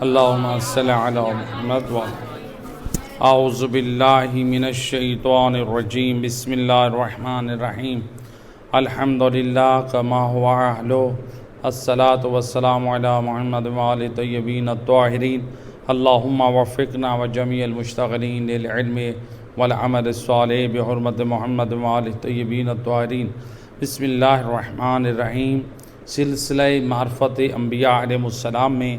اللہم صلی علی محمد اعوذ باللہ من الشیطان الرجیم بسم اللہ الرحمن الرحیم الحمدللہ کما هو اہلہ الصلاة والسلام علی محمد وآل طیبین الطاہرین اللہم وفقنا وجمیع المشتغلین للعلم والعمل الصالح بحرمت محمد وآل طیبین الطاہرین بسم اللہ الرحمن الرحیم۔ سلسلہ معرفت انبیاء علیہ السلام میں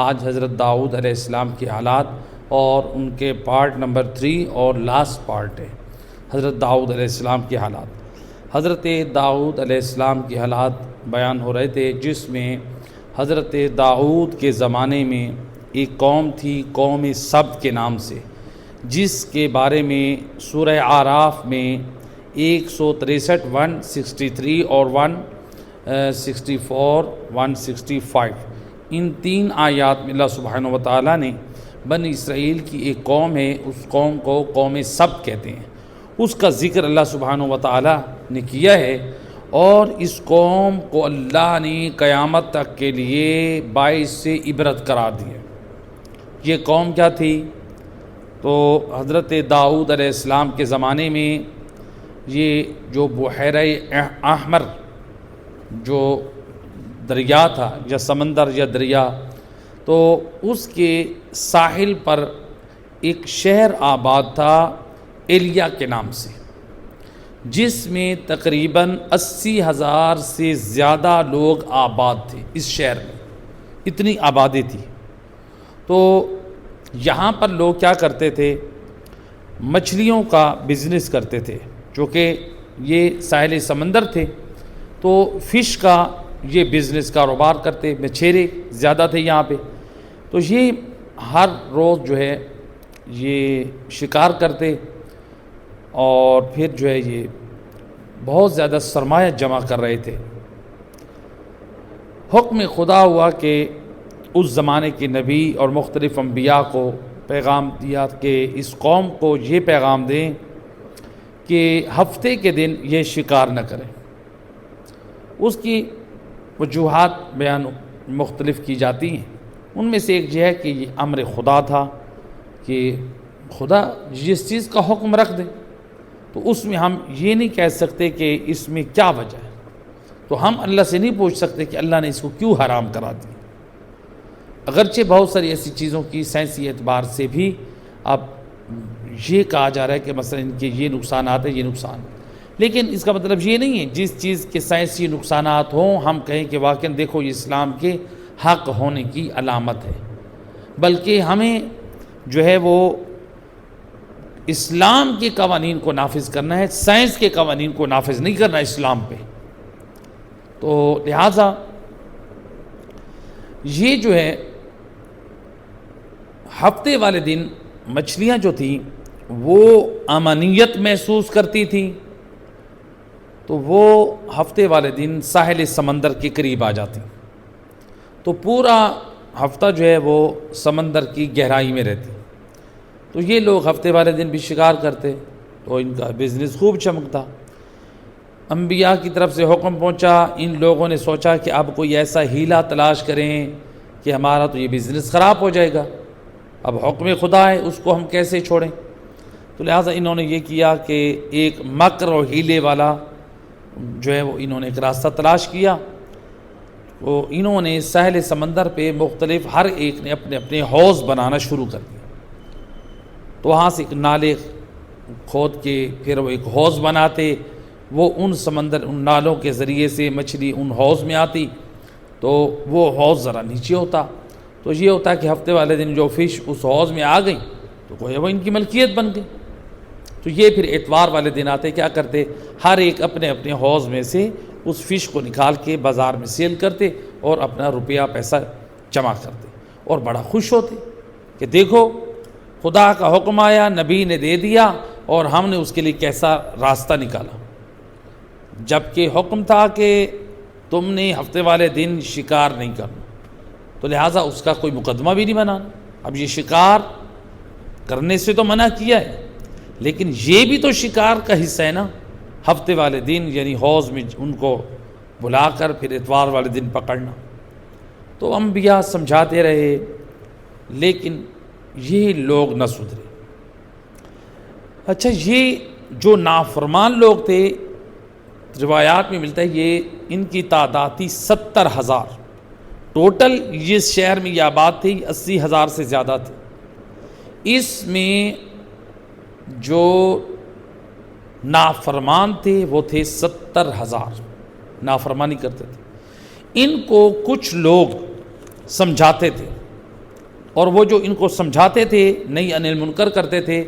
آج حضرت داؤد علیہ السلام کے حالات اور ان کے پارٹ نمبر 3 اور لاسٹ پارٹ ہے حضرت داؤد علیہ السلام کے حالات۔ حضرت داؤد علیہ السلام کے حالات بیان ہو رہے تھے، جس میں حضرت داؤد کے زمانے میں ایک قوم تھی، قوم سبت کے نام سے، جس کے بارے میں سورہ اعراف میں 163 163 اور 164 165 ان 3 آیات میں اللہ سبحانہ وتعالیٰ نے بنی اسرائیل کی ایک قوم ہے، اس قوم کو قوم سبت کہتے ہیں، اس کا ذکر اللہ سبحانہ وتعالیٰ نے کیا ہے، اور اس قوم کو اللہ نے قیامت تک کے لیے باعث سے عبرت قرار دیا۔ یہ قوم کیا تھی؟ تو حضرت داؤد علیہ السلام کے زمانے میں یہ جو بحیرہ احمر جو دریا تھا یا سمندر یا دریا، تو اس کے ساحل پر ایک شہر آباد تھا ایلیا کے نام سے، جس میں تقریباً 80,000 سے زیادہ لوگ آباد تھے۔ اس شہر میں اتنی آبادی تھی۔ تو یہاں پر لوگ کیا کرتے تھے؟ مچھلیوں کا بزنس کرتے تھے، چونکہ یہ ساحل سمندر تھے تو فش کا یہ بزنس کاروبار کرتے، مچھیرے زیادہ تھے یہاں پہ، تو یہ ہر روز جو ہے یہ شکار کرتے، اور پھر جو ہے یہ بہت زیادہ سرمایہ جمع کر رہے تھے۔ حکم خدا ہوا کہ اس زمانے کے نبی اور مختلف انبیاء کو پیغام دیا کہ اس قوم کو یہ پیغام دیں کہ ہفتے کے دن یہ شکار نہ کریں۔ اس کی وجوہات بیان مختلف کی جاتی ہیں، ان میں سے ایک یہ ہے کہ یہ امر خدا تھا کہ خدا جس چیز کا حکم رکھ دے تو اس میں ہم یہ نہیں کہہ سکتے کہ اس میں کیا وجہ ہے، تو ہم اللہ سے نہیں پوچھ سکتے کہ اللہ نے اس کو کیوں حرام کرا دیا۔ اگرچہ بہت ساری ایسی چیزوں کی سائنسی اعتبار سے بھی اب یہ کہا جا رہا ہے کہ مثلا ان کے یہ نقصانات ہیں، یہ نقصان، لیکن اس کا مطلب یہ نہیں ہے جس چیز کے سائنسی نقصانات ہوں ہم کہیں کہ واقعاً دیکھو یہ اسلام کے حق ہونے کی علامت ہے، بلکہ ہمیں جو ہے وہ اسلام کے قوانین کو نافذ کرنا ہے، سائنس کے قوانین کو نافذ نہیں کرنا اسلام پہ۔ تو لہٰذا یہ جو ہے ہفتے والے دن مچھلیاں جو تھیں وہ امانیت محسوس کرتی تھیں، تو وہ ہفتے والے دن ساحل سمندر کے قریب آ جاتی، تو پورا ہفتہ جو ہے وہ سمندر کی گہرائی میں رہتی، تو یہ لوگ ہفتے والے دن بھی شکار کرتے، تو ان کا بزنس خوب چمکتا۔ انبیاء کی طرف سے حکم پہنچا، ان لوگوں نے سوچا کہ اب کوئی ایسا ہیلا تلاش کریں کہ ہمارا تو یہ بزنس خراب ہو جائے گا، اب حکم خدا ہے اس کو ہم کیسے چھوڑیں؟ تو لہٰذا انہوں نے یہ کیا کہ ایک مکر اور ہیلے والا جو ہے وہ انہوں نے ایک راستہ تلاش کیا، تو انہوں نے ساحل سمندر پہ مختلف ہر ایک نے اپنے اپنے حوض بنانا شروع کر دیا، تو وہاں سے ایک نالے کھود کے پھر وہ ایک حوض بناتے، وہ ان نالوں کے ذریعے سے مچھلی ان حوض میں آتی، تو وہ حوض ذرا نیچے ہوتا، تو یہ ہوتا کہ ہفتے والے دن جو فش اس حوض میں آ گئی تو کوئی وہ ان کی ملکیت بن گئی، تو یہ پھر اتوار والے دن آتے، کیا کرتے؟ ہر ایک اپنے اپنے حوض میں سے اس فش کو نکال کے بازار میں سیل کرتے اور اپنا روپیہ پیسہ جمع کرتے، اور بڑا خوش ہوتے کہ دیکھو خدا کا حکم آیا، نبی نے دے دیا، اور ہم نے اس کے لیے کیسا راستہ نکالا، جبکہ حکم تھا کہ تم نے ہفتے والے دن شکار نہیں کرنا، تو لہٰذا اس کا کوئی مقدمہ بھی نہیں بنانا۔ اب یہ شکار کرنے سے تو منع کیا ہے، لیکن یہ بھی تو شکار کا حصہ ہے نا، ہفتے والے دن یعنی حوض میں ان کو بلا کر پھر اتوار والے دن پکڑنا۔ تو انبیاء سمجھاتے رہے، لیکن یہ لوگ نہ سدھرے۔ اچھا، یہ جو نافرمان لوگ تھے، روایات میں ملتا ہے یہ ان کی تعداد تھی 70,000 ٹوٹل۔ جس شہر میں یہ آباد تھے 80,000 سے زیادہ تھے۔ اس میں جو نافرمان تھے وہ تھے 70,000، نافرمانی کرتے تھے۔ ان کو کچھ لوگ سمجھاتے تھے، اور وہ جو ان کو سمجھاتے تھے، نہی عن المنکر کرتے تھے،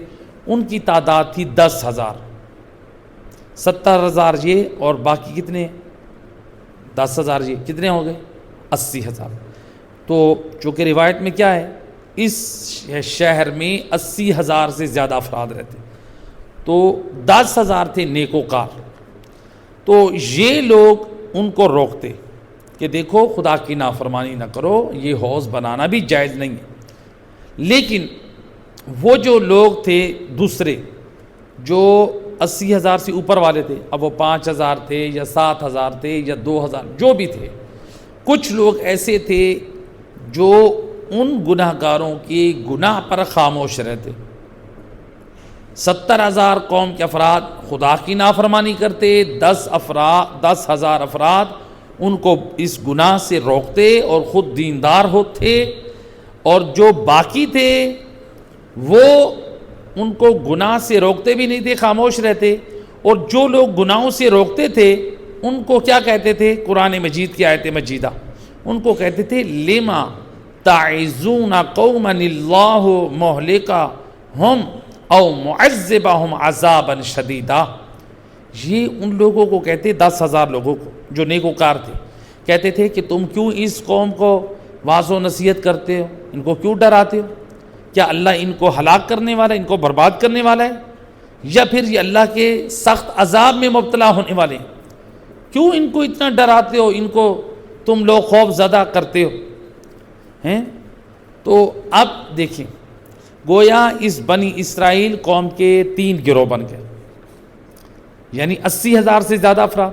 ان کی تعداد تھی 10,000۔ 70,000 یہ اور باقی کتنے؟ 10,000 یہ، کتنے ہو گئے؟ 80,000۔ تو چونکہ روایت میں کیا ہے، اس شہر میں 80,000 سے زیادہ افراد رہتے، تو 10,000 تھے نیکوکار۔ تو یہ لوگ ان کو روکتے کہ دیکھو خدا کی نافرمانی نہ کرو، یہ حوض بنانا بھی جائز نہیں ہے۔ لیکن وہ جو لوگ تھے دوسرے، جو 80,000 سے اوپر والے تھے، اب وہ 5,000 تھے یا 7,000 تھے یا 2,000 جو بھی تھے، کچھ لوگ ایسے تھے جو ان گناہ گاروں کے گناہ پر خاموش رہتے۔ 70,000 قوم کے افراد خدا کی نافرمانی کرتے، 10,000 افراد ان کو اس گناہ سے روکتے اور خود دیندار ہوتے، اور جو باقی تھے وہ ان کو گناہ سے روکتے بھی نہیں تھے، خاموش رہتے۔ اور جو لوگ گناہوں سے روکتے تھے ان کو کیا کہتے تھے؟ قرآن مجید کی آیت مجیدہ ان کو کہتے تھے لما تعظون قوما اللہ مہلکہم او معذبہم عذابا شدیدا۔ یہ ان لوگوں کو کہتے، 10,000 لوگوں کو جو نیکوکار تھے، کہتے تھے کہ تم کیوں اس قوم کو واعظ و نصیحت کرتے ہو، ان کو کیوں ڈراتے ہو؟ کیا اللہ ان کو ہلاک کرنے والا ہے، ان کو برباد کرنے والا ہے، یا پھر یہ اللہ کے سخت عذاب میں مبتلا ہونے والے ہیں؟ کیوں ان کو اتنا ڈراتے ہو، ان کو تم لوگ خوف زدہ کرتے ہو ہیں؟ تو اب دیکھیں، گویا اس بنی اسرائیل قوم کے 3 گروہ بن گئے، یعنی 80,000 سے زیادہ افراد،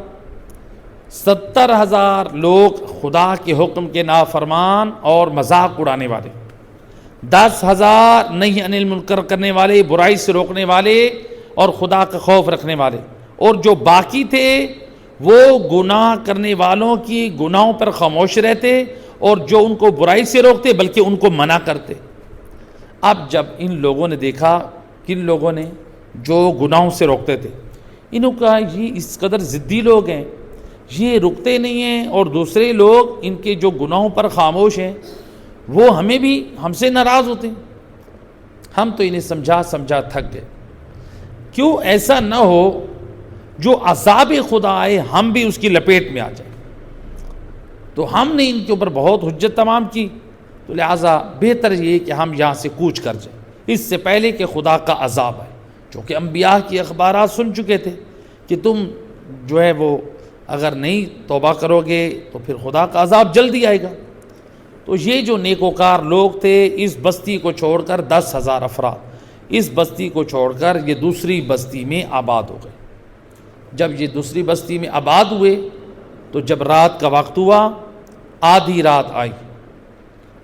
70,000 لوگ خدا کے حکم کے نافرمان اور مذاق اڑانے والے، 10,000 نہی عن المنکر کرنے والے، برائی سے روکنے والے اور خدا کا خوف رکھنے والے، اور جو باقی تھے وہ گناہ کرنے والوں کی گناہوں پر خاموش رہتے اور جو ان کو برائی سے روکتے بلکہ ان کو منع کرتے۔ اب جب ان لوگوں نے دیکھا، کن لوگوں نے؟ جو گناہوں سے روکتے تھے، انہوں نے کہا یہ اس قدر ضدی لوگ ہیں، یہ رکتے نہیں ہیں، اور دوسرے لوگ ان کے جو گناہوں پر خاموش ہیں وہ ہم سے ناراض ہوتے ہیں، ہم تو انہیں سمجھا تھک گئے۔ کیوں ایسا نہ ہو جو عذاب خدا آئے ہم بھی اس کی لپیٹ میں آ جائیں؟ تو ہم نے ان کے اوپر بہت حجت تمام کی، تو لہٰذا بہتر یہ کہ ہم یہاں سے کوچ کر جائیں اس سے پہلے کہ خدا کا عذاب آئے، چونکہ انبیاء کی اخبارات سن چکے تھے کہ تم جو ہے وہ اگر نہیں توبہ کرو گے تو پھر خدا کا عذاب جلدی آئے گا۔ تو یہ جو نیکوکار لوگ تھے، اس بستی کو چھوڑ کر 10,000 افراد اس بستی کو چھوڑ کر یہ دوسری بستی میں آباد ہو گئے۔ جب یہ دوسری بستی میں آباد ہوئے تو جب رات کا وقت ہوا، آدھی رات آئی،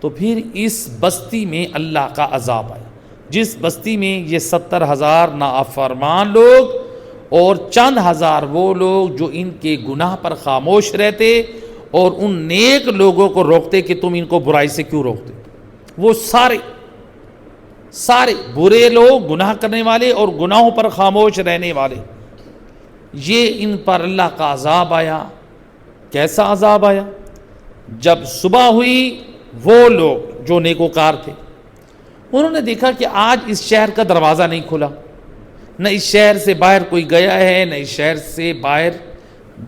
تو پھر اس بستی میں اللہ کا عذاب آیا، جس بستی میں یہ 70,000 نافرمان لوگ اور چند ہزار وہ لوگ جو ان کے گناہ پر خاموش رہتے اور ان نیک لوگوں کو روکتے کہ تم ان کو برائی سے کیوں روکتے۔ وہ سارے برے لوگ، گناہ کرنے والے اور گناہوں پر خاموش رہنے والے، یہ ان پر اللہ کا عذاب آیا۔ کیسا عذاب آیا؟ جب صبح ہوئی، وہ لوگ جو نیکوکار تھے انہوں نے دیکھا کہ آج اس شہر کا دروازہ نہیں کھلا، نہ اس شہر سے باہر کوئی گیا ہے، نہ اس شہر سے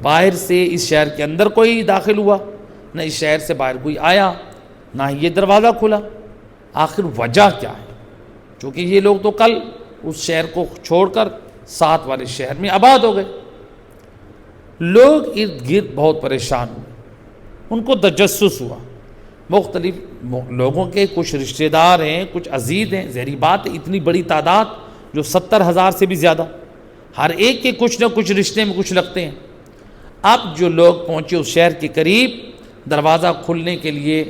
باہر سے اس شہر کے اندر کوئی داخل ہوا، نہ اس شہر سے باہر کوئی آیا، نہ یہ دروازہ کھلا۔ آخر وجہ کیا ہے؟ چونکہ یہ لوگ تو کل اس شہر کو چھوڑ کر ساتھ والے شہر میں آباد ہو گئے۔ لوگ ارد گرد بہت پریشان ہوئے، ان کو تجسس ہوا، مختلف لوگوں کے کچھ رشتہ دار ہیں، کچھ عزیز ہیں، ظاہری بات ہے اتنی بڑی تعداد جو 70,000 سے بھی زیادہ، ہر ایک کے کچھ نہ کچھ رشتے میں کچھ لگتے ہیں۔ اب جو لوگ پہنچے اس شہر کے قریب، دروازہ کھلنے کے لیے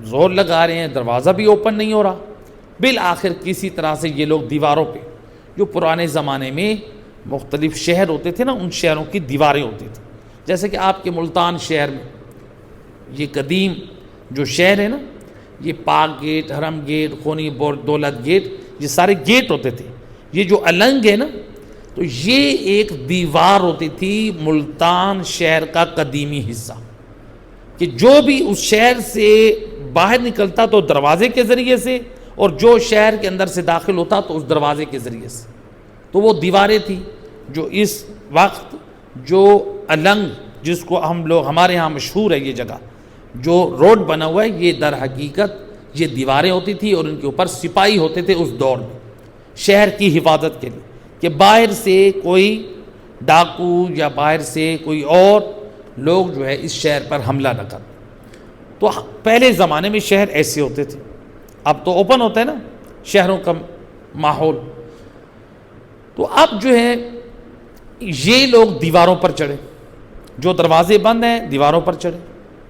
زور لگا رہے ہیں، دروازہ بھی اوپن نہیں ہو رہا۔ بالآخر کسی طرح سے یہ لوگ دیواروں پہ، جو پرانے زمانے میں مختلف شہر ہوتے تھے نا، ان شہروں کی دیواریں ہوتی تھیں، جیسے کہ آپ کے ملتان شہر میں یہ قدیم جو شہر ہے نا، یہ پاک گیٹ، حرم گیٹ، خونی دولت گیٹ، یہ سارے گیٹ ہوتے تھے۔ یہ جو النگ ہے نا، تو یہ ایک دیوار ہوتی تھی ملتان شہر کا قدیمی حصہ، کہ جو بھی اس شہر سے باہر نکلتا تو دروازے کے ذریعے سے، اور جو شہر کے اندر سے داخل ہوتا تو اس دروازے کے ذریعے سے۔ تو وہ دیواریں تھیں جو اس وقت جو النگ، جس کو ہم لوگ، ہمارے ہاں مشہور ہے یہ جگہ، جو روڈ بنا ہوا ہے، یہ در حقیقت یہ دیواریں ہوتی تھی، اور ان کے اوپر سپاہی ہوتے تھے اس دور میں شہر کی حفاظت کے لیے، کہ باہر سے کوئی ڈاکو یا باہر سے کوئی اور لوگ جو ہے اس شہر پر حملہ نہ کریں۔ تو پہلے زمانے میں شہر ایسے ہوتے تھے، اب تو اوپن ہوتا ہے نا شہروں کا ماحول۔ تو اب جو ہے یہ لوگ دیواروں پر چڑھے، جو دروازے بند ہیں دیواروں پر چڑھے۔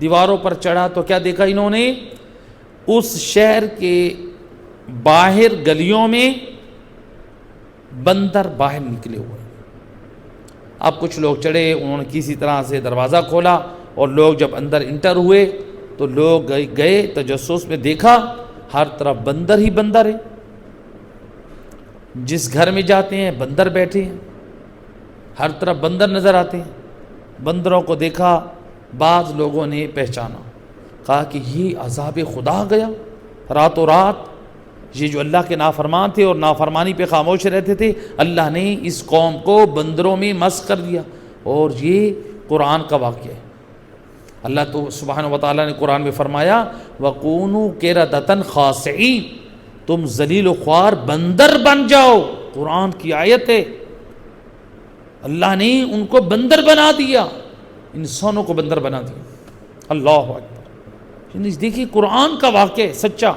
دیواروں پر چڑھا تو کیا دیکھا انہوں نے؟ اس شہر کے باہر گلیوں میں بندر باہر نکلے ہوئے۔ اب کچھ لوگ چڑھے، انہوں نے کسی طرح سے دروازہ کھولا، اور لوگ جب اندر انٹر ہوئے تو لوگ گئے تجسس میں، دیکھا ہر طرف بندر ہی بندر ہیں، جس گھر میں جاتے ہیں بندر بیٹھے ہیں، ہر طرف بندر نظر آتے ہیں۔ بندروں کو دیکھا، بعض لوگوں نے پہچانا، کہا کہ یہ عذاب خدا گیا راتوں رات۔ یہ جو اللہ کے نافرمان تھے اور نافرمانی پہ خاموش رہتے تھے، اللہ نے اس قوم کو بندروں میں مسخ کر دیا۔ اور یہ قرآن کا واقعہ ہے۔ اللہ تو سبحانہ و تعالیٰ نے قرآن میں فرمایا وَقُونُوا قِرَدَةً خَاسِعِينَ، تم ذلیل و خوار بندر بن جاؤ۔ قرآن کی آیت ہے، اللہ نے ان کو بندر بنا دیا، انسانوں کو بندر بنا دیا۔ اللہ اکبر! دیکھیے قرآن کا واقعہ ہے سچا،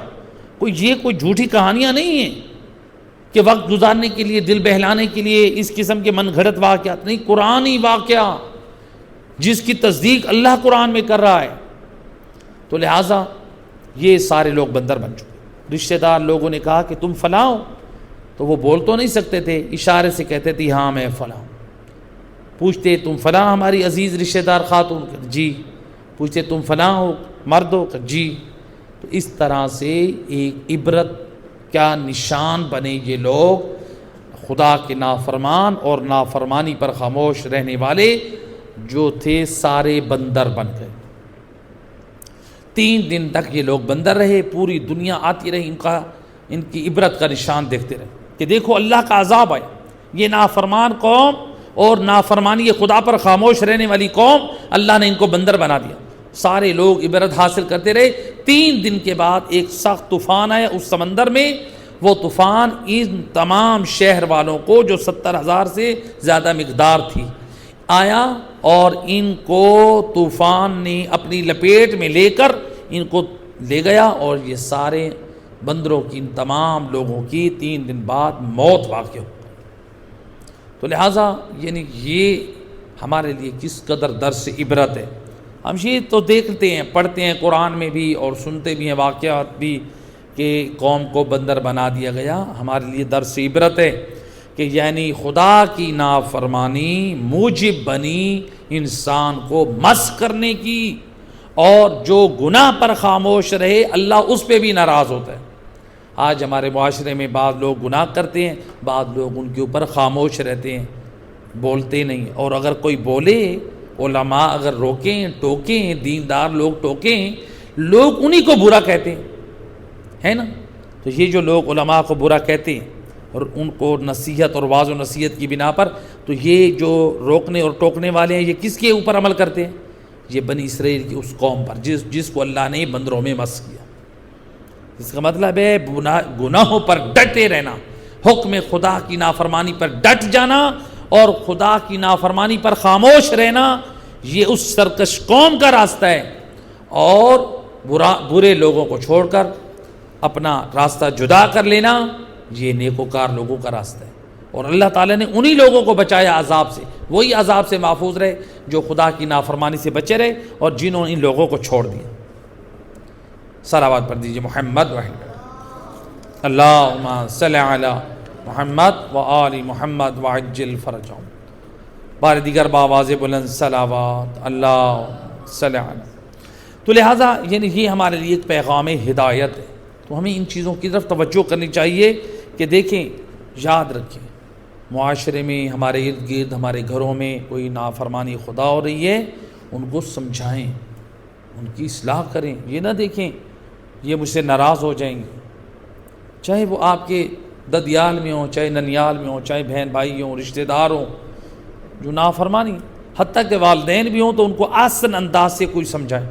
کوئی جھوٹی کہانیاں نہیں ہیں کہ وقت گزارنے کے لیے، دل بہلانے کے لیے اس قسم کے من گھڑت واقعات نہیں، قرآنی واقعہ جس کی تصدیق اللہ قرآن میں کر رہا ہے۔ تو لہٰذا یہ سارے لوگ بندر بن چکے۔ رشتہ دار لوگوں نے کہا کہ تم فلاں ہو، تو وہ بول تو نہیں سکتے تھے، اشارے سے کہتے تھے ہاں میں فلاں ہوں۔ پوچھتے تم فلاں ہماری عزیز رشتہ دار خاتون؟ جی۔ پوچھتے تم فلاں ہو مرد ہو؟ جی۔ تو اس طرح سے ایک عبرت کا نشان بنے یہ لوگ، خدا کے نافرمان اور نافرمانی پر خاموش رہنے والے جو تھے سارے بندر بن گئے۔ 3 دن تک یہ لوگ بندر رہے، پوری دنیا آتی رہی ان کی عبرت کا نشان دیکھتے رہے کہ دیکھو اللہ کا عذاب آئے۔ یہ نافرمان قوم اور نافرمانی خدا پر خاموش رہنے والی قوم، اللہ نے ان کو بندر بنا دیا۔ سارے لوگ عبرت حاصل کرتے رہے۔ 3 دن کے بعد ایک سخت طوفان آیا اس سمندر میں۔ وہ طوفان ان تمام شہر والوں کو، جو 70,000 سے زیادہ مقدار تھی، آیا، اور ان کو طوفان نے اپنی لپیٹ میں لے کر ان کو لے گیا، اور یہ سارے بندروں کی، ان تمام لوگوں کی 3 دن بعد موت واقع ہو۔ تو لہٰذا یعنی یہ ہمارے لیے کس قدر درس عبرت ہے۔ ہم یہ تو دیکھتے ہیں، پڑھتے ہیں قرآن میں بھی اور سنتے بھی ہیں واقعات بھی کہ قوم کو بندر بنا دیا گیا۔ ہمارے لیے درس عبرت ہے کہ یعنی خدا کی نافرمانی موجب بنی انسان کو مسخ کرنے کی، اور جو گناہ پر خاموش رہے اللہ اس پہ بھی ناراض ہوتا ہے۔ آج ہمارے معاشرے میں بعض لوگ گناہ کرتے ہیں، بعض لوگ ان کے اوپر خاموش رہتے ہیں، بولتے نہیں، اور اگر کوئی بولے، علماء اگر روکیں، ٹوکیں، دیندار لوگ ٹوکیں، لوگ انہی کو برا کہتے ہیں، ہے نا؟ تو یہ جو لوگ علماء کو برا کہتے ہیں اور ان کو نصیحت اور واعظ و نصیحت کی بنا پر، تو یہ جو روکنے اور ٹوکنے والے ہیں، یہ کس کے اوپر عمل کرتے ہیں؟ یہ بنی اسرائیل کی اس قوم پر جس کو اللہ نے بندروں میں مسخ کیا۔ اس کا مطلب ہے گناہوں پر ڈٹے رہنا، حکم خدا کی نافرمانی پر ڈٹ جانا اور خدا کی نافرمانی پر خاموش رہنا، یہ اس سرکش قوم کا راستہ ہے، اور برے لوگوں کو چھوڑ کر اپنا راستہ جدا کر لینا یہ نیکوکار لوگوں کا راستہ ہے۔ اور اللہ تعالیٰ نے انہی لوگوں کو بچایا عذاب سے، وہی عذاب سے محفوظ رہے جو خدا کی نافرمانی سے بچے رہے اور جنہوں نے ان لوگوں کو چھوڑ دیا۔ صلوات پڑھ دیجیے محمد اللہم صلی علی محمد و آل محمد وعجل فرجہم. بار دیگر بآواز بلند صلوات اللہ صلی علی. تو لہٰذا یعنی یہ ہمارے لیے ایک پیغام ہدایت ہے. تو ہمیں ان چیزوں کی طرف توجہ کرنی چاہیے کہ دیکھیں، یاد رکھیں، معاشرے میں ہمارے ارد گرد ہمارے گھروں میں کوئی نافرمانی خدا ہو رہی ہے، ان کو سمجھائیں، ان کی اصلاح کریں. یہ نہ دیکھیں یہ مجھ سے ناراض ہو جائیں گے، چاہے وہ آپ کے ددیال میں ہوں، چاہے ننیال میں ہوں، چاہے بہن بھائی ہوں، رشتہ دار ہوں جو نافرمانی، حتیٰ کہ والدین بھی ہوں تو ان کو آسن انداز سے کوئی سمجھائے.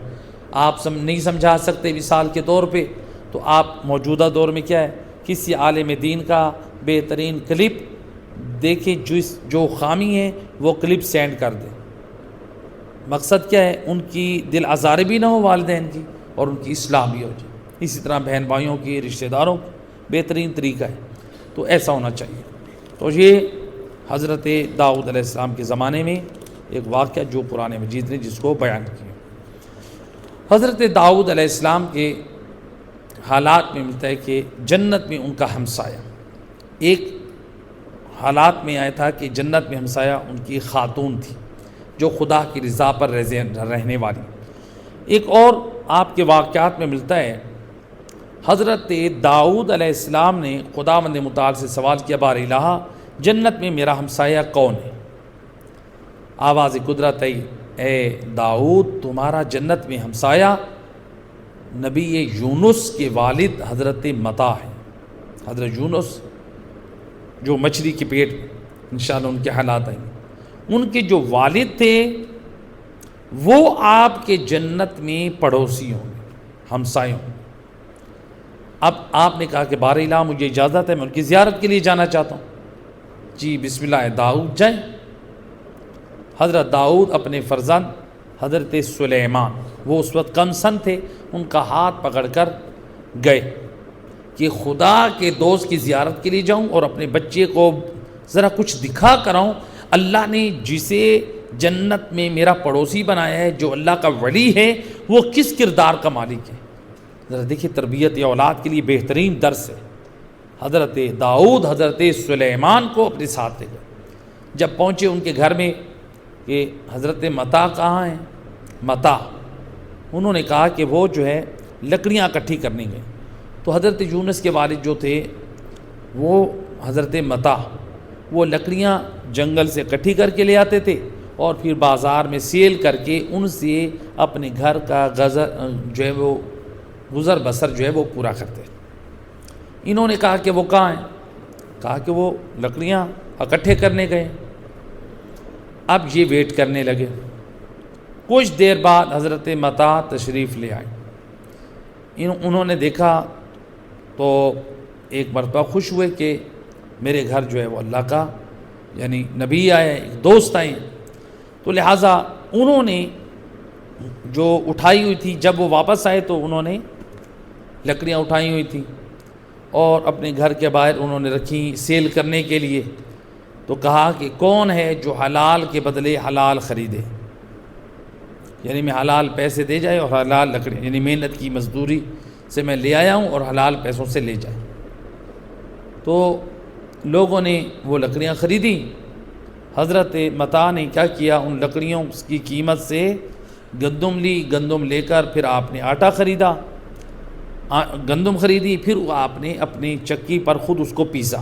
آپ نہیں سمجھا سکتے مثال کے طور پہ، تو آپ موجودہ دور میں کیا ہے، کسی عالم دین کا بہترین کلپ دیکھیں، جو خامی ہے وہ کلپ سینڈ کر دیں. مقصد کیا ہے، ان کی دل آزاری بھی نہ ہو والدین کی، اور ان کی اصلاح بھی ہو جائے. اسی طرح بہن بھائیوں کی، رشتہ داروں کی بہترین طریقہ ہے. تو ایسا ہونا چاہیے. تو یہ حضرت داؤد علیہ السلام کے زمانے میں ایک واقعہ جو قرآن مجید نے جس کو بیان کیا. حضرت داؤد علیہ السلام کے حالات میں ملتا ہے کہ جنت میں ان کا ہمسایہ، ایک حالات میں آیا تھا کہ جنت میں ہمسایہ ان کی خاتون تھی جو خدا کی رضا پر رہنے والی. ایک اور آپ کے واقعات میں ملتا ہے، حضرت داؤد علیہ السلام نے خداوند متعال سے سوال کیا، بار الہ جنت میں میرا ہمسایہ کون ہے؟ آواز قدرت آئی، اے داؤد تمہارا جنت میں ہمسایہ نبی یونس کے والد حضرت متا ہیں. حضرت یونس جو مچھلی کے پیٹ میں، انشاءاللہ ان کے حالات آئیں گے. ان کے جو والد تھے وہ آپ کے جنت میں پڑوسی ہوں گے، ہمسائے ہوں گے. اب آپ نے کہا کہ بار الہ مجھے اجازت ہے، میں ان کی زیارت کے لیے جانا چاہتا ہوں. جی بسم اللہ داؤد جائیں. حضرت داؤد اپنے فرزند حضرت سلیمان، وہ اس وقت کم سن تھے، ان کا ہاتھ پکڑ کر گئے کہ خدا کے دوست کی زیارت کے لیے جاؤں اور اپنے بچے کو ذرا کچھ دکھا کر آؤں. اللہ نے جسے جنت میں میرا پڑوسی بنایا ہے، جو اللہ کا ولی ہے، وہ کس کردار کا مالک ہے. ذرا دیکھیے، تربیت اولاد کے لیے بہترین درس ہے. حضرت داؤد حضرت سلیمان کو اپنے ساتھ لے گئے. جب پہنچے ان کے گھر میں کہ حضرت متا کہاں ہیں، متا، انہوں نے کہا کہ وہ جو ہے لکڑیاں اکٹھی کرنے گئے. تو حضرت یونس کے والد جو تھے وہ حضرت متا، وہ لکڑیاں جنگل سے اکٹھی کر کے لے آتے تھے اور پھر بازار میں سیل کر کے ان سے اپنے گھر کا گزر بسر جو ہے وہ پورا کرتے. انہوں نے کہا کہ وہ کہاں ہیں؟ کہا کہ وہ لکڑیاں اکٹھے کرنے گئے. اب یہ ویٹ کرنے لگے. کچھ دیر بعد حضرت متا تشریف لے آئے. انہوں نے دیکھا تو ایک مرتبہ خوش ہوئے کہ میرے گھر جو ہے وہ اللہ کا یعنی نبی آئے، ایک دوست آئے. تو لہٰذا انہوں نے جو اٹھائی ہوئی تھی، جب وہ واپس آئے تو انہوں نے لکڑیاں اٹھائی ہوئی تھیں اور اپنے گھر کے باہر انہوں نے رکھی سیل کرنے کے لیے. تو کہا کہ کون ہے جو حلال کے بدلے حلال خریدے، یعنی میں حلال پیسے دے جائے اور حلال لکڑی، یعنی محنت کی مزدوری سے میں لے آیا ہوں اور حلال پیسوں سے لے جائے. تو لوگوں نے وہ لکڑیاں خریدی. حضرت متا نے کیا کیا، ان لکڑیوں کی قیمت سے گندم لی، گندم لے کر پھر آپ نے آٹا خریدا، گندم خریدی، پھر آپ نے اپنی چکی پر خود اس کو پیسا.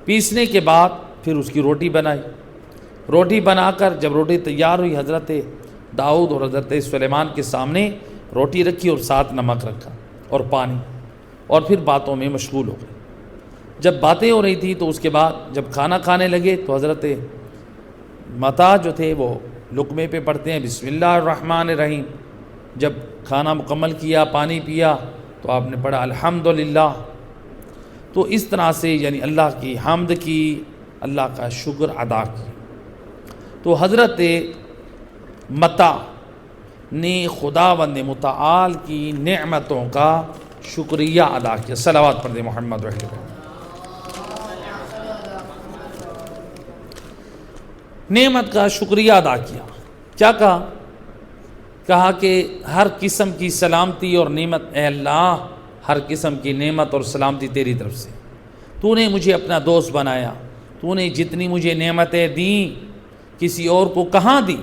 پیسنے کے بعد پھر اس کی روٹی بنائی. روٹی بنا کر جب روٹی تیار ہوئی، حضرت داؤد اور حضرت سلیمان کے سامنے روٹی رکھی اور ساتھ نمک رکھا اور پانی، اور پھر باتوں میں مشغول ہو گئے. جب باتیں ہو رہی تھی تو اس کے بعد جب کھانا کھانے لگے تو حضرت متا جو تھے وہ لقمے پہ پڑھتے ہیں بسم اللہ الرحمن الرحیم. جب کھانا مکمل کیا، پانی پیا، تو آپ نے پڑھا الحمدللہ. تو اس طرح سے یعنی اللہ کی حمد کی، اللہ کا شکر ادا کی. تو حضرت متا نے خداوند متعال کی نعمتوں کا شکریہ ادا کیا. صلوات پڑھ دیں محمد رحمۃ اللہ. نعمت کا شکریہ ادا کیا. کیا کہا کہا کہ ہر قسم کی سلامتی اور نعمت، اے اللہ ہر قسم کی نعمت اور سلامتی تیری طرف سے، تو نے مجھے اپنا دوست بنایا، تو نے جتنی مجھے نعمتیں دیں کسی اور کو کہاں دی،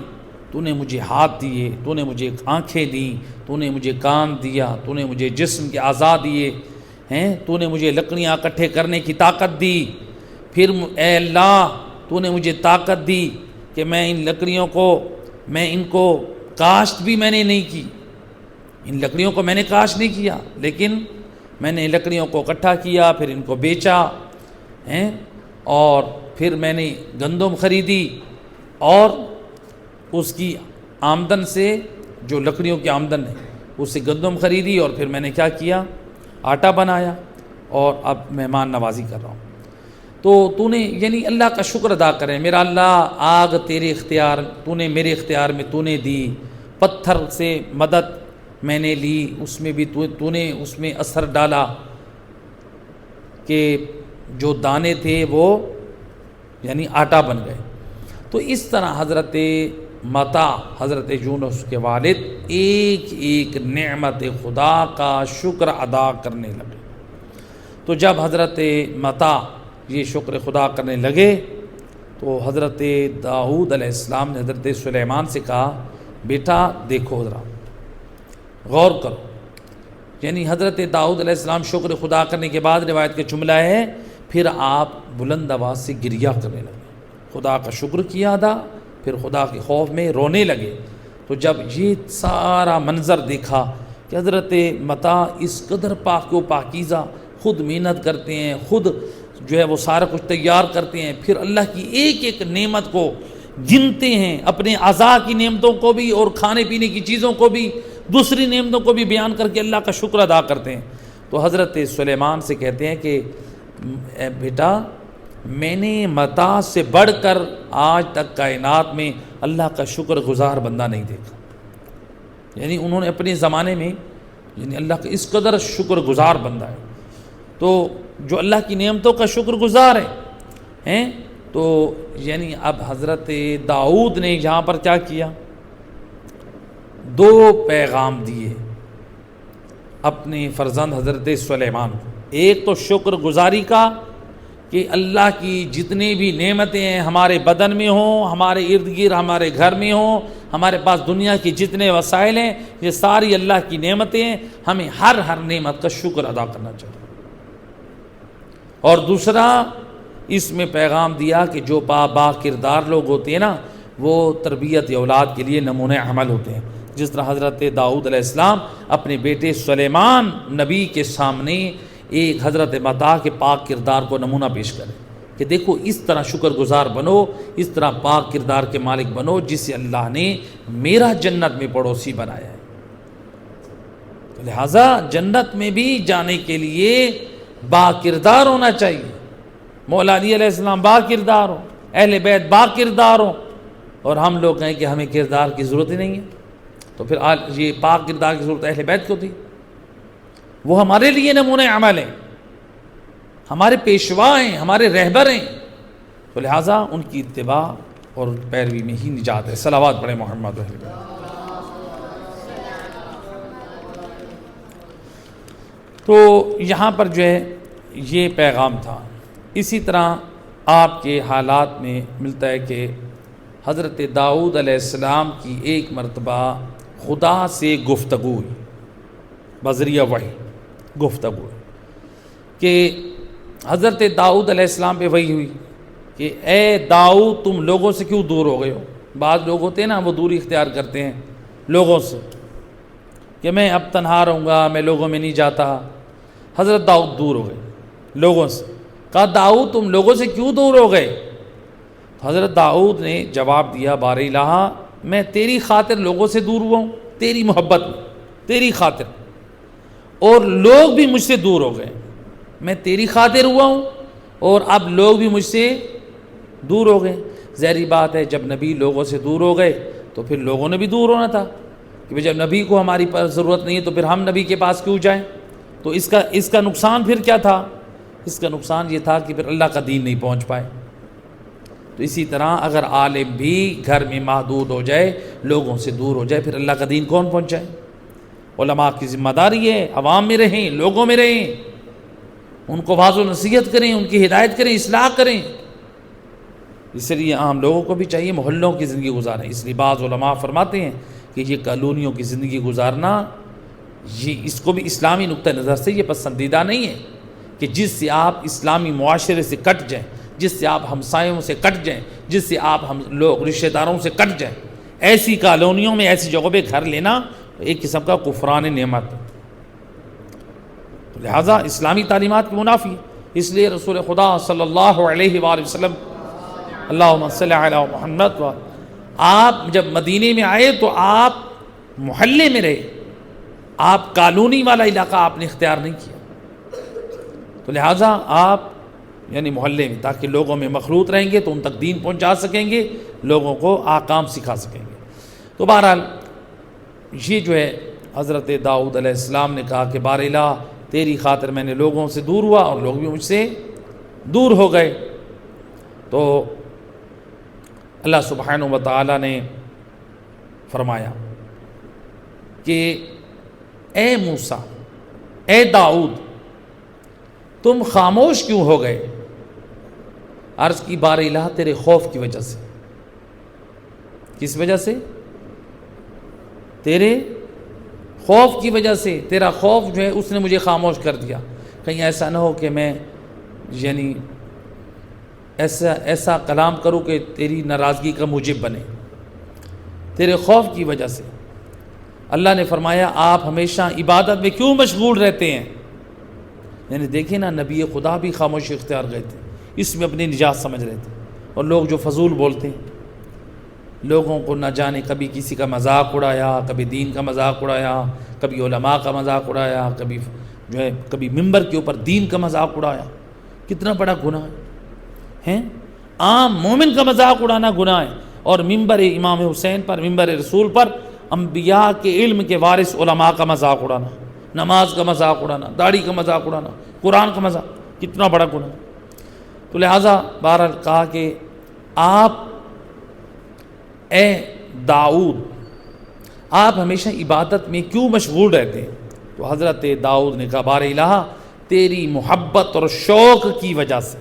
تو نے مجھے ہاتھ دیے، تو نے مجھے آنکھیں دیں، تو نے مجھے کان دیا، تو نے مجھے جسم کے اعضاء دیے ہیں، تو نے مجھے لکڑیاں اکٹھے کرنے کی طاقت دی، پھر اے اللہ تو نے مجھے طاقت دی کہ میں ان لکڑیوں کو، میں ان کو کاشت بھی میں نے نہیں کی، ان لکڑیوں کو میں نے کاشت نہیں کیا، لیکن میں نے لکڑیوں کو اکٹھا کیا، پھر ان کو بیچا ہیں، اور پھر میں نے گندم خریدی، اور اس کی آمدن سے، جو لکڑیوں کی آمدن ہے اس سے گندم خریدی، اور پھر میں نے کیا کیا، آٹا بنایا، اور اب مہمان نوازی کر رہا ہوں۔ تو نے یعنی اللہ کا شکر ادا کریں، میرا اللہ آگ تیرے اختیار، تو نے میرے اختیار میں تو نے دی، پتھر سے مدد میں نے لی، اس میں بھی تو نے اس میں اثر ڈالا کہ جو دانے تھے وہ یعنی آٹا بن گئے۔ تو اس طرح حضرت متا، حضرت یونس کے والد ایک ایک نعمت خدا کا شکر ادا کرنے لگے۔ تو جب حضرت متا یہ شکر خدا کرنے لگے تو حضرت داؤد علیہ السلام نے حضرت سلیمان سے کہا، بیٹا دیکھو ذرا غور کرو، یعنی حضرت داؤد علیہ السلام شکر خدا کرنے کے بعد روایت کا جملہ ہے پھر آپ بلند آواز سے گریہ کرنے لگے، خدا کا شکر کیا ادا، پھر خدا کے خوف میں رونے لگے۔ تو جب یہ سارا منظر دیکھا کہ حضرت متا اس قدر پاک و پاکیزہ، خود محنت کرتے ہیں، خود جو ہے وہ سارا کچھ تیار کرتے ہیں، پھر اللہ کی ایک ایک نعمت کو گنتے ہیں، اپنے اعضاء کی نعمتوں کو بھی اور کھانے پینے کی چیزوں کو بھی، دوسری نعمتوں کو بھی بیان کر کے اللہ کا شکر ادا کرتے ہیں۔ تو حضرت سلیمان سے کہتے ہیں کہ اے بیٹا، میں نے متا سے بڑھ کر آج تک کائنات میں اللہ کا شکر گزار بندہ نہیں دیکھا، یعنی انہوں نے اپنے زمانے میں یعنی اللہ کا اس قدر شکر گزار بندہ ہے۔ تو جو اللہ کی نعمتوں کا شکر گزار ہیں، تو یعنی اب حضرت داؤد نے یہاں پر کیا کیا، دو پیغام دیے اپنے فرزند حضرت سلیمان کو۔ ایک تو شکر گزاری کا کہ اللہ کی جتنی بھی نعمتیں ہیں ہمارے بدن میں ہوں، ہمارے ارد گرد ہمارے گھر میں ہوں، ہمارے پاس دنیا کی جتنے وسائل ہیں، یہ ساری اللہ کی نعمتیں ہیں، ہمیں ہر نعمت کا شکر ادا کرنا چاہیے۔ اور دوسرا اس میں پیغام دیا کہ جو با کردار لوگ ہوتے ہیں نا، وہ تربیت اولاد کے لیے نمونہ عمل ہوتے ہیں، جس طرح حضرت داؤد علیہ السلام اپنے بیٹے سلیمان نبی کے سامنے ایک حضرت متا کے پاک کردار کو نمونہ پیش کرے کہ دیکھو اس طرح شکر گزار بنو، اس طرح پاک کردار کے مالک بنو جسے اللہ نے میرا جنت میں پڑوسی بنایا ہے۔ لہٰذا جنت میں بھی جانے کے لیے با کردار ہونا چاہیے، مولا علی علیہ السلام با کردار ہو، اہل بیت با کردار ہو، اور ہم لوگ کہیں کہ ہمیں کردار کی ضرورت ہی نہیں ہے، تو پھر یہ پاک کردار کی ضرورت اہل بیت کو تھی، وہ ہمارے لیے نمونہ عمل ہیں، ہمارے پیشوا ہیں، ہمارے رہبر ہیں، تو لہٰذا ان کی اتباع اور پیروی میں ہی نجات ہے۔ صلوات پڑھیں محمد و اہل بیت۔ تو یہاں پر جو ہے یہ پیغام تھا۔ اسی طرح آپ کے حالات میں ملتا ہے کہ حضرت داؤد علیہ السلام کی ایک مرتبہ خدا سے گفتگو ہوئی، بذریعہ وحی گفتگو ہوئی کہ حضرت داؤد علیہ السلام پہ وحی ہوئی کہ اے داؤد تم لوگوں سے کیوں دور ہو گئے ہو۔ بعض لوگ ہوتے ہیں نا، وہ دوری اختیار کرتے ہیں لوگوں سے کہ میں اب تنہا رہوں گا، میں لوگوں میں نہیں جاتا۔ حضرت داؤد دور ہو گئے لوگوں سے، کہا داؤد تم لوگوں سے کیوں دور ہو گئے؟ حضرت داؤد نے جواب دیا، بار الہ میں تیری خاطر لوگوں سے دور ہوا ہوں، تیری محبت میں، تیری خاطر، اور لوگ بھی مجھ سے دور ہو گئے، میں تیری خاطر ہوا ہوں اور اب لوگ بھی مجھ سے دور ہو گئے۔ ظاہری بات ہے جب نبی لوگوں سے دور ہو گئے تو پھر لوگوں نے بھی دور ہونا تھا کہ جب نبی کو ہماری ضرورت نہیں ہے تو پھر ہم نبی کے پاس کیوں جائیں؟ تو اس کا نقصان پھر کیا تھا؟ اس کا نقصان یہ تھا کہ پھر اللہ کا دین نہیں پہنچ پائے۔ تو اسی طرح اگر عالم بھی گھر میں محدود ہو جائے، لوگوں سے دور ہو جائے، پھر اللہ کا دین کون پہنچائے؟ علماء کی ذمہ داری ہے عوام میں رہیں، لوگوں میں رہیں، ان کو واعظ و نصیحت کریں، ان کی ہدایت کریں، اصلاح کریں۔ اس لیے عام لوگوں کو بھی چاہیے محلوں کی زندگی گزاریں۔ اس لیے بعض علماء فرماتے ہیں کہ یہ کالونیوں کی زندگی گزارنا، یہ اس کو بھی اسلامی نقطہ نظر سے یہ پسندیدہ نہیں ہے کہ جس سے آپ اسلامی معاشرے سے کٹ جائیں، جس سے آپ ہمسایوں سے کٹ جائیں، جس سے آپ ہم لوگ رشتہ داروں سے کٹ جائیں۔ ایسی کالونیوں میں، ایسی جگہوں پہ گھر لینا ایک قسم کا کفران نعمت ہے، لہٰذا اسلامی تعلیمات کی منافی ہے۔ اس لیے رسول خدا صلی اللہ علیہ وآلہ وسلم، اللہم صلی علی محمد، آپ جب مدینے میں آئے تو آپ محلے میں رہے، آپ کالونی والا علاقہ آپ نے اختیار نہیں کیا، تو لہٰذا آپ یعنی محلے میں، تاکہ لوگوں میں مخلوط رہیں گے تو ان تک دین پہنچا سکیں گے، لوگوں کو احکام سکھا سکیں گے۔ تو بہرحال یہ جو ہے حضرت داؤد علیہ السلام نے کہا کہ بار الہ تیری خاطر میں نے لوگوں سے دور ہوا اور لوگ بھی مجھ سے دور ہو گئے۔ تو اللہ سبحانہ و تعالیٰ نے فرمایا کہ اے موسیٰ، اے داؤد، تم خاموش کیوں ہو گئے؟ عرض کی بار الہ تیرے خوف کی وجہ سے۔ کس وجہ سے؟ تیرے خوف کی وجہ سے، تیرا خوف جو ہے اس نے مجھے خاموش کر دیا، کہیں ایسا نہ ہو کہ میں یعنی ایسا کلام کروں کہ تیری ناراضگی کا موجب بنے، تیرے خوف کی وجہ سے۔ اللہ نے فرمایا آپ ہمیشہ عبادت میں کیوں مشغول رہتے ہیں؟ یعنی دیکھیں نا، نبی خدا بھی خاموشی اختیار گئے تھے، اس میں اپنی نجات سمجھ رہے تھے، اور لوگ جو فضول بولتے ہیں، لوگوں کو نہ جانے کبھی کسی کا مذاق اڑایا، کبھی دین کا مذاق اڑایا، کبھی علماء کا مذاق اڑایا، کبھی جو ہے کبھی ممبر کے اوپر دین کا مذاق اڑایا۔ کتنا بڑا گناہ ہے، عام مومن کا مذاق اڑانا گناہ ہے، اور ممبر امام حسین پر، ممبر رسول پر انبیاء کے علم کے وارث علماء کا مذاق اڑانا، نماز کا مذاق اڑانا، داڑھی کا مذاق اڑانا، قرآن کا مذاق، کتنا بڑا گناہ ہے۔ تو لہٰذا بہرحال کہا کہ آپ اے داؤد، آپ ہمیشہ عبادت میں کیوں مشغول رہتے ہیں؟ تو حضرت داؤد نے کہا بار الہ تیری محبت اور شوق کی وجہ سے،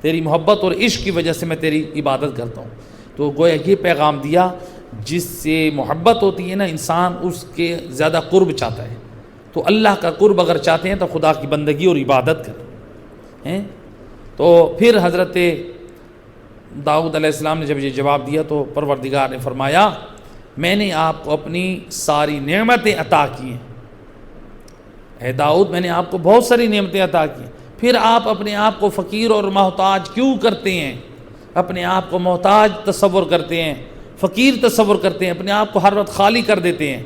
تیری محبت اور عشق کی وجہ سے میں تیری عبادت کرتا ہوں۔ تو گویا یہ پیغام دیا، جس سے محبت ہوتی ہے نا، انسان اس کے زیادہ قرب چاہتا ہے، تو اللہ کا قرب اگر چاہتے ہیں تو خدا کی بندگی اور عبادت کریں۔ تو پھر حضرت داؤد علیہ السلام نے جب یہ جواب دیا تو پروردگار نے فرمایا میں نے آپ کو اپنی ساری نعمتیں عطا کی ہیں، اے داؤد میں نے آپ کو بہت ساری نعمتیں عطا کی ہیں، پھر آپ اپنے آپ کو فقیر اور محتاج کیوں کرتے ہیں؟ اپنے آپ کو محتاج تصور کرتے ہیں، فقیر تصور کرتے ہیں، اپنے آپ کو ہر وقت خالی کر دیتے ہیں۔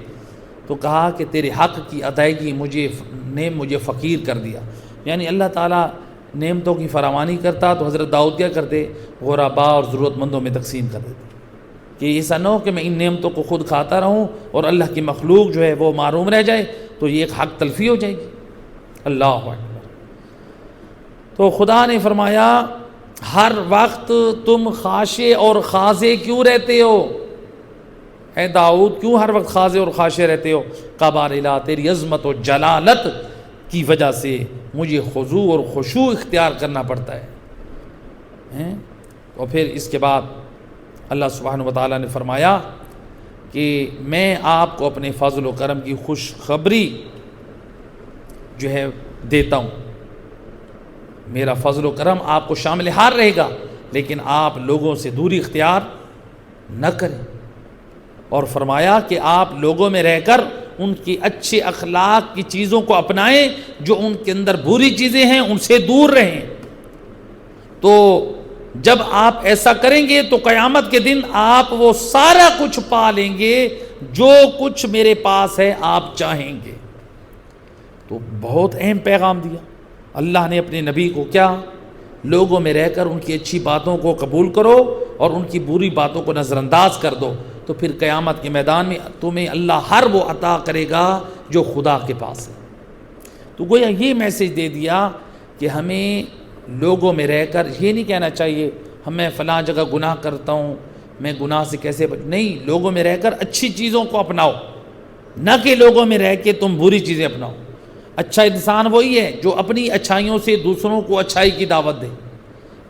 تو کہا کہ تیرے حق کی ادائیگی مجھے فقیر کر دیا، یعنی اللہ تعالیٰ نعمتوں کی فراوانی کرتا تو حضرت داؤد کیا کرتے؟ غرباء اور ضرورت مندوں میں تقسیم کر دیتے، کہ ایسا نہ ہو کہ میں ان نعمتوں کو خود کھاتا رہوں اور اللہ کی مخلوق جو ہے وہ محروم رہ جائے، تو یہ ایک حق تلفی ہو جائے گی۔ اللہ اکبر۔ تو خدا نے فرمایا ہر وقت تم خاشع اور خاضع کیوں رہتے ہو؟ اے داؤد کیوں ہر وقت خاضع اور خاشع رہتے ہو؟ قبار الہ تیری عظمت و جلالت کی وجہ سے مجھے خضوع اور خشوع اختیار کرنا پڑتا ہے۔ اور پھر اس کے بعد اللہ سبحانہ و تعالیٰ نے فرمایا کہ میں آپ کو اپنے فضل و کرم کی خوشخبری جو ہے دیتا ہوں، میرا فضل و کرم آپ کو شامل حال رہے گا، لیکن آپ لوگوں سے دوری اختیار نہ کریں۔ اور فرمایا کہ آپ لوگوں میں رہ کر ان کی اچھے اخلاق کی چیزوں کو اپنائیں، جو ان کے اندر بری چیزیں ہیں ان سے دور رہیں۔ تو جب آپ ایسا کریں گے تو قیامت کے دن آپ وہ سارا کچھ پا لیں گے جو کچھ میرے پاس ہے آپ چاہیں گے۔ تو بہت اہم پیغام دیا اللہ نے اپنے نبی کو، کیا؟ لوگوں میں رہ کر ان کی اچھی باتوں کو قبول کرو اور ان کی بری باتوں کو نظر انداز کر دو، تو پھر قیامت کے میدان میں تمہیں اللہ ہر وہ عطا کرے گا جو خدا کے پاس ہے۔ تو گویا یہ میسج دے دیا کہ ہمیں لوگوں میں رہ کر یہ نہیں کہنا چاہیے میں فلاں جگہ گناہ کرتا ہوں، میں گناہ سے کیسے نہیں، لوگوں میں رہ کر اچھی چیزوں کو اپناؤ، نہ کہ لوگوں میں رہ کے تم بری چیزیں اپناؤ۔ اچھا انسان وہی ہے جو اپنی اچھائیوں سے دوسروں کو اچھائی کی دعوت دے،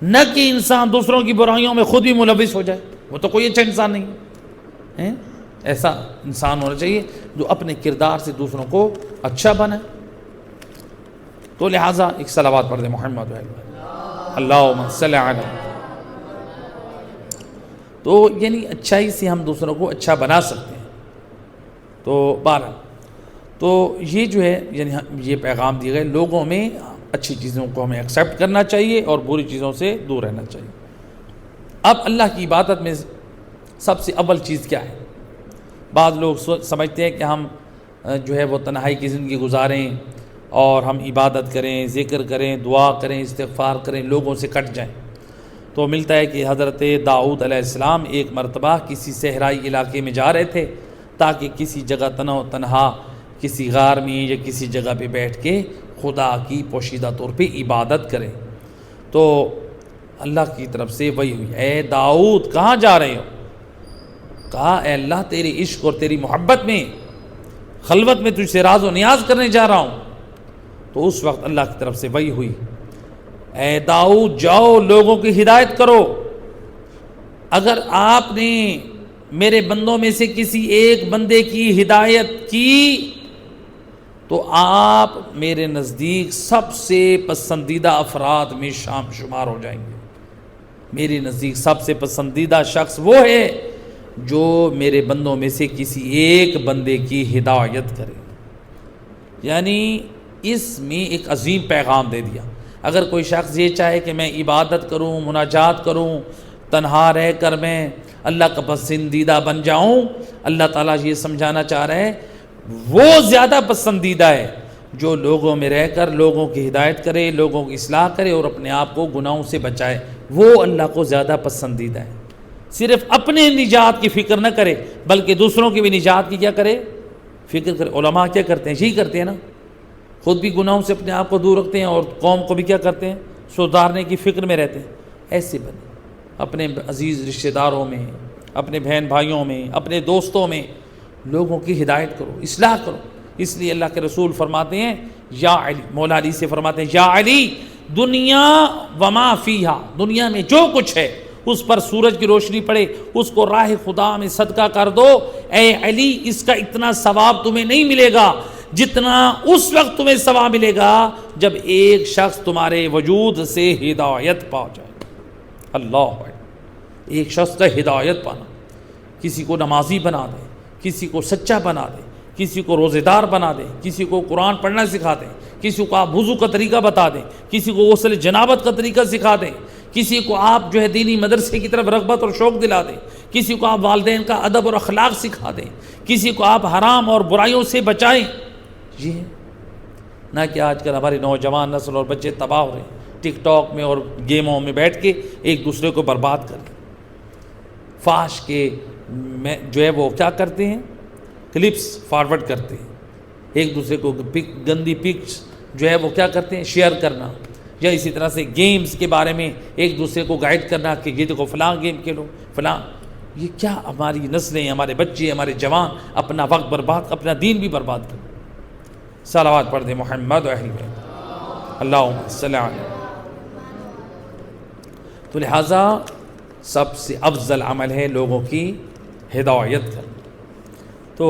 نہ کہ انسان دوسروں کی برائیوں میں خود بھی ملوث ہو جائے، وہ تو کوئی اچھا انسان نہیں ہے۔ ایسا انسان ہونا چاہیے جو اپنے کردار سے دوسروں کو اچھا بنے۔ تو لہٰذا ایک صلوات پڑھ دیں محمد اللہم صلی علی۔ تو یعنی اچھائی سے ہم دوسروں کو اچھا بنا سکتے ہیں۔ تو بارہ تو یہ جو ہے یعنی یہ پیغام دیے گئے، لوگوں میں اچھی چیزوں کو ہمیں ایکسیپٹ کرنا چاہیے اور بری چیزوں سے دور رہنا چاہیے۔ اب اللہ کی عبادت میں سب سے اول چیز کیا ہے؟ بعض لوگ سمجھتے ہیں کہ ہم جو ہے وہ تنہائی کی زندگی گزاریں اور ہم عبادت کریں، ذکر کریں، دعا کریں، استغفار کریں، لوگوں سے کٹ جائیں۔ تو ملتا ہے کہ حضرت داؤد علیہ السلام ایک مرتبہ کسی صحرائی علاقے میں جا رہے تھے تاکہ کسی جگہ تنہا کسی غار میں یا کسی جگہ پہ بیٹھ کے خدا کی پوشیدہ طور پہ عبادت کریں۔ تو اللہ کی طرف سے وہی ہوئی، اے داؤد کہاں جا رہے ہو؟ کہا اے اللہ تیری عشق اور تیری محبت میں خلوت میں تجھ سے راز و نیاز کرنے جا رہا ہوں۔ تو اس وقت اللہ کی طرف سے وحی ہوئی، اے داؤد جاؤ لوگوں کی ہدایت کرو، اگر آپ نے میرے بندوں میں سے کسی ایک بندے کی ہدایت کی تو آپ میرے نزدیک سب سے پسندیدہ افراد میں شمار ہو جائیں گے۔ میرے نزدیک سب سے پسندیدہ شخص وہ ہے جو میرے بندوں میں سے کسی ایک بندے کی ہدایت کرے۔ یعنی اس میں ایک عظیم پیغام دے دیا۔ اگر کوئی شخص یہ چاہے کہ میں عبادت کروں، مناجات کروں، تنہا رہ کر میں اللہ کا پسندیدہ بن جاؤں، اللہ تعالیٰ یہ سمجھانا چاہ رہے ہیں وہ زیادہ پسندیدہ ہے جو لوگوں میں رہ کر لوگوں کی ہدایت کرے، لوگوں کی اصلاح کرے اور اپنے آپ کو گناہوں سے بچائے، وہ اللہ کو زیادہ پسندیدہ ہے۔ صرف اپنے نجات کی فکر نہ کرے بلکہ دوسروں کی بھی نجات کی کیا کرے، فکر کرے۔ علماء کیا کرتے ہیں؟ یہی کرتے ہیں نا، خود بھی گناہوں سے اپنے آپ کو دور رکھتے ہیں اور قوم کو بھی کیا کرتے ہیں، سدھارنے کی فکر میں رہتے ہیں۔ ایسے بنے اپنے عزیز رشتہ داروں میں، اپنے بہن بھائیوں میں، اپنے دوستوں میں لوگوں کی ہدایت کرو، اصلاح کرو۔ اس لیے اللہ کے رسول فرماتے ہیں یا علی، مولا علی سے فرماتے ہیں یا علی دنیا وما فیہا، دنیا میں جو کچھ ہے اس پر سورج کی روشنی پڑے، اس کو راہ خدا میں صدقہ کر دو، اے علی اس کا اتنا ثواب تمہیں نہیں ملے گا جتنا اس وقت تمہیں ثواب ملے گا جب ایک شخص تمہارے وجود سے ہدایت پا جائے۔ اللہ، ایک شخص کا ہدایت پانا، کسی کو نمازی بنا دے، کسی کو سچا بنا دے، کسی کو روزے دار بنا دے، کسی کو قرآن پڑھنا سکھا دیں، کسی کو آپ وضو کا طریقہ بتا دیں، کسی کو غسل جنابت کا طریقہ سکھا دیں، کسی کو آپ جو ہے دینی مدرسے کی طرف رغبت اور شوق دلا دیں، کسی کو آپ والدین کا ادب اور اخلاق سکھا دیں، کسی کو آپ حرام اور برائیوں سے بچائیں۔ یہ ہے نہ کہ آج کل ہماری نوجوان نسل اور بچے تباہ ہو رہے ہیں، ٹک ٹاک میں اور گیموں میں بیٹھ کے ایک دوسرے کو برباد کر رہے ہیں، فحش کے جو ہے وہ کیا کرتے ہیں، کلپس فارورڈ کرتے ہیں، ایک دوسرے کو گندی پکس جو ہے وہ کیا کرتے ہیں، شیئر کرنا، یا اسی طرح سے گیمز کے بارے میں ایک دوسرے کو گائیڈ کرنا کہ یہ دیکھو فلاں گیم کھیلو فلاں۔ یہ کیا ہماری نسلیں، ہمارے بچے، ہمارے جوان اپنا وقت برباد، اپنا دین بھی برباد کریں۔ صلوات پڑھ دیں محمد و اہل بیت اللہم صلی علیہ۔ تو لہٰذا سب سے افضل عمل ہے لوگوں کی ہدایت کرنا۔ تو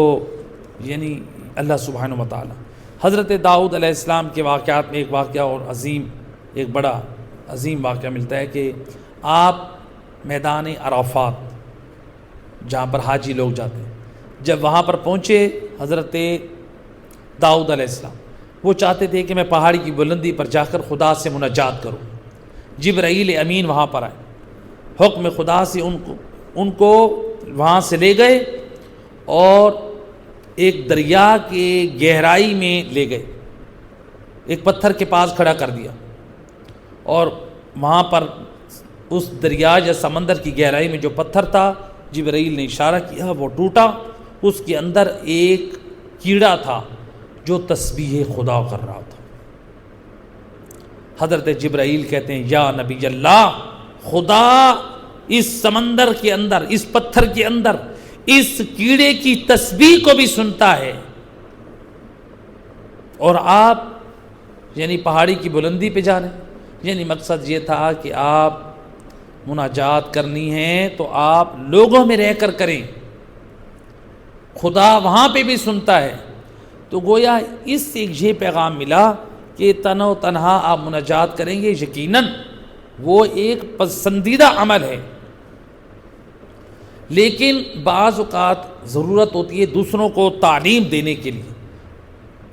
یعنی اللہ سبحانہ و تعالی حضرت داؤد علیہ السلام کے واقعات میں ایک واقعہ اور عظیم، ایک بڑا عظیم واقعہ ملتا ہے کہ آپ میدان عرفات جہاں پر حاجی لوگ جاتے ہیں، جب وہاں پر پہنچے حضرت داؤد علیہ السلام، وہ چاہتے تھے کہ میں پہاڑی کی بلندی پر جا کر خدا سے مناجات کروں۔ جبرائیل امین وہاں پر آئے، حکم خدا سے ان کو وہاں سے لے گئے اور ایک دریا کے گہرائی میں لے گئے، ایک پتھر کے پاس کھڑا کر دیا، اور وہاں پر اس دریا یا سمندر کی گہرائی میں جو پتھر تھا، جبرائیل نے اشارہ کیا، وہ ٹوٹا، اس کے اندر ایک کیڑا تھا جو تسبیح خدا کر رہا تھا۔ حضرت جبرائیل کہتے ہیں یا نبی اللہ خدا اس سمندر کے اندر، اس پتھر کے اندر اس کیڑے کی تسبیح کو بھی سنتا ہے، اور آپ یعنی پہاڑی کی بلندی پہ جا رہے ہیں۔ یعنی مقصد یہ تھا کہ آپ مناجات کرنی ہے تو آپ لوگوں میں رہ کر کریں، خدا وہاں پہ بھی سنتا ہے۔ تو گویا اس سے یہ پیغام ملا کہ تن و تنہا آپ مناجات کریں گے، یقیناً وہ ایک پسندیدہ عمل ہے، لیکن بعض اوقات ضرورت ہوتی ہے دوسروں کو تعلیم دینے کے لیے،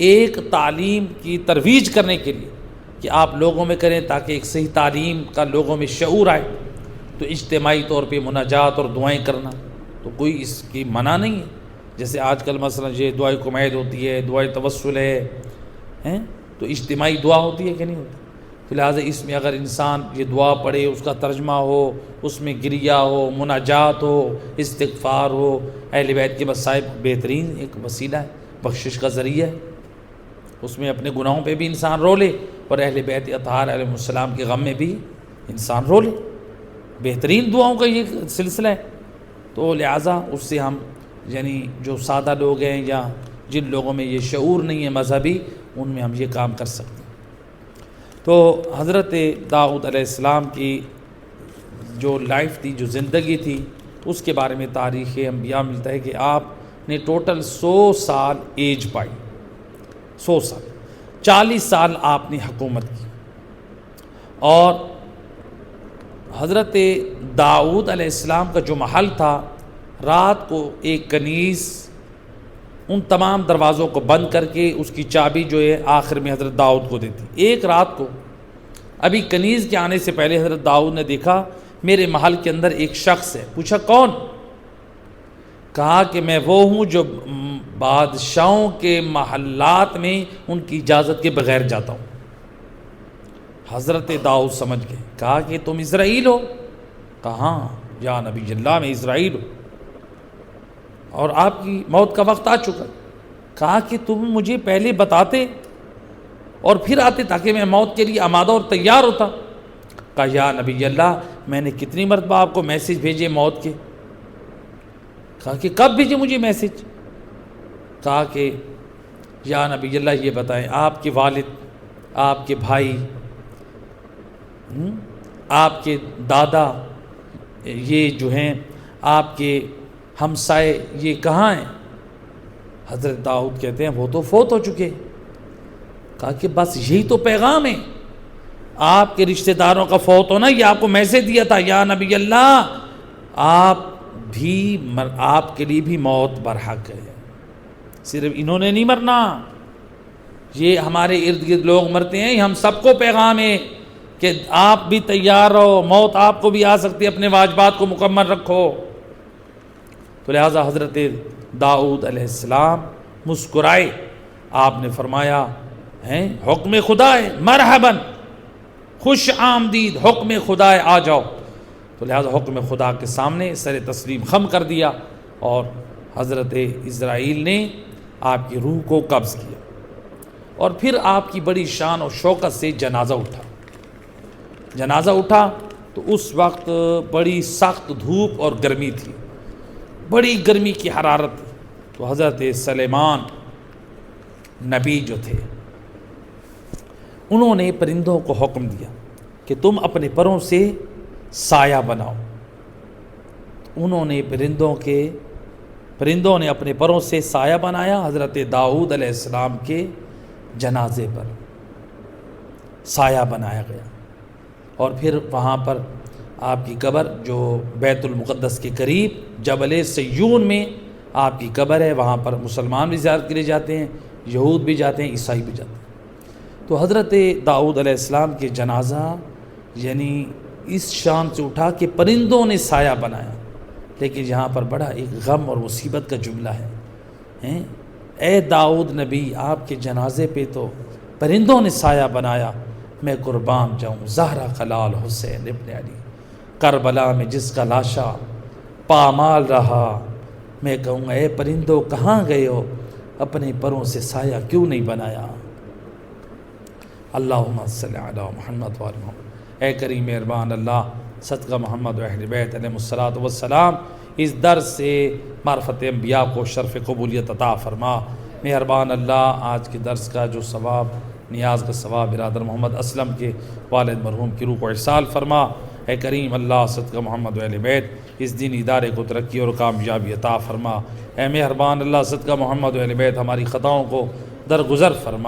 ایک تعلیم کی ترویج کرنے کے لیے کہ آپ لوگوں میں کریں تاکہ ایک صحیح تعلیم کا لوگوں میں شعور آئے۔ تو اجتماعی طور پہ مناجات اور دعائیں کرنا تو کوئی اس کی منع نہیں ہے، جیسے آج کل مثلا یہ دعائے کمید ہوتی ہے، دعائے توسل ہے، تو اجتماعی دعا ہوتی ہے کہ نہیں ہوتی؟ تو لہٰذا اس میں اگر انسان یہ دعا پڑھے، اس کا ترجمہ ہو، اس میں گریہ ہو، مناجات ہو، استغفار ہو، اہل بیت کے مصائب بہترین ایک وسیلہ ہے، بخشش کا ذریعہ ہے، اس میں اپنے گناہوں پہ بھی انسان رو لے اور اہل بیت اطہار علیہ السلام کے غم میں بھی انسان رو لے، بہترین دعاؤں کا یہ سلسلہ ہے۔ تو لہٰذا اس سے ہم یعنی جو سادہ لوگ ہیں یا جن لوگوں میں یہ شعور نہیں ہے مذہبی، ان میں ہم یہ کام کر سکتے ہیں۔ تو حضرت داؤد علیہ السلام کی جو لائف تھی، جو زندگی تھی، اس کے بارے میں تاریخ انبیاء ملتا ہے کہ آپ نے ٹوٹل 100 سال ایج پائی، 100 سال، 40 سال آپ نے حکومت کی، اور حضرت داؤد علیہ السلام کا جو محل تھا، رات کو ایک کنیز ان تمام دروازوں کو بند کر کے اس کی چابی جو ہے آخر میں حضرت داؤد کو دیتی۔ ایک رات کو ابھی کنیز کے آنے سے پہلے حضرت داؤد نے دیکھا میرے محل کے اندر ایک شخص ہے۔ پوچھا کون؟ کہا کہ میں وہ ہوں جو بادشاہوں کے محلات میں ان کی اجازت کے بغیر جاتا ہوں۔ حضرت داؤد سمجھ گئے، کہا کہ تم اسرائیل ہو؟ کہا ہاں یا نبی اللہ میں اسرائیل ہوں، اور آپ کی موت کا وقت آ چکا۔ کہا کہ تم مجھے پہلے بتاتے اور پھر آتے تاکہ میں موت کے لیے آمادہ اور تیار ہوتا۔ کہا یا نبی اللہ میں نے کتنی مرتبہ آپ کو میسج بھیجے موت کے؟ کہا کہ کب بھیجے مجھے میسج؟ کہا کہ یا نبی اللہ یہ بتائیں آپ کے والد، آپ کے بھائی، آپ کے دادا، یہ جو ہیں آپ کے ہمسائے، یہ کہاں ہیں؟ حضرت داؤد کہتے ہیں وہ تو فوت ہو چکے۔ کہا کہ بس یہی تو پیغام ہے، آپ کے رشتہ داروں کا فوت ہونا، یہ آپ کو میسج دیا تھا یا نبی اللہ آپ کے لیے بھی موت برحق ہے، صرف انہوں نے نہیں مرنا، یہ ہمارے ارد گرد لوگ مرتے ہیں، ہم سب کو پیغام ہے کہ آپ بھی تیار رہو، موت آپ کو بھی آ سکتی ہے، اپنے واجبات کو مکمل رکھو۔ تو لہٰذا حضرت داؤد علیہ السلام مسکرائے، آپ نے فرمایا حکم خدا ہے، مرحباً، خوش آمدید، حکم خدا ہے، آ جاؤ۔ تو لہٰذا حکم خدا کے سامنے سر تسلیم خم کر دیا، اور حضرت اسرائیل نے آپ کی روح کو قبض کیا، اور پھر آپ کی بڑی شان اور شوکت سے جنازہ اٹھا تو اس وقت بڑی سخت دھوپ اور گرمی تھی، بڑی گرمی کی حرارت تھی۔ تو حضرت سلیمان نبی جو تھے انہوں نے پرندوں کو حکم دیا کہ تم اپنے پروں سے سایہ بناؤ۔ انہوں نے پرندوں نے اپنے پروں سے سایہ بنایا، حضرت داؤد علیہ السلام کے جنازے پر سایہ بنایا گیا، اور پھر وہاں پر آپ کی قبر جو بیت المقدس کے قریب جبل سیون میں آپ کی قبر ہے، وہاں پر مسلمان بھی زیارت کے لیے جاتے ہیں، یہود بھی جاتے ہیں، عیسائی بھی جاتے ہیں۔ تو حضرت داؤد علیہ السلام کے جنازہ یعنی اس شان سے اٹھا کہ پرندوں نے سایہ بنایا، لیکن یہاں پر بڑا ایک غم اور مصیبت کا جملہ ہے، اے داؤد نبی آپ کے جنازے پہ تو پرندوں نے سایہ بنایا، میں قربان جاؤں زہرا خلال حسین ابن علی، کربلا میں جس کا لاشا پامال رہا، میں کہوں اے پرندوں کہاں گئے ہو، اپنے پروں سے سایہ کیوں نہیں بنایا؟ اللہم صلی علی محمد وعلی محمد۔ اے کریم مہربان اللہ صدقہ محمد و اہل بیت علیہ الصلاۃ والسلام اس درس سے معرفت انبیاء کو شرف قبولیت عطا فرما۔ مہربان اللہ آج کے درس کا جو ثواب نیاز کا ثواب برادر محمد اسلم کے والد مرحوم کی روح کو ارسال فرما۔ اے کریم اللہ صدقہ محمد و اہل بیت اس دین ادارے کو ترقی اور کامیابی عطا فرما۔ اے مہربان اللہ صدقہ محمد و اہل بیت ہماری خطاؤں کو درگزر فرما۔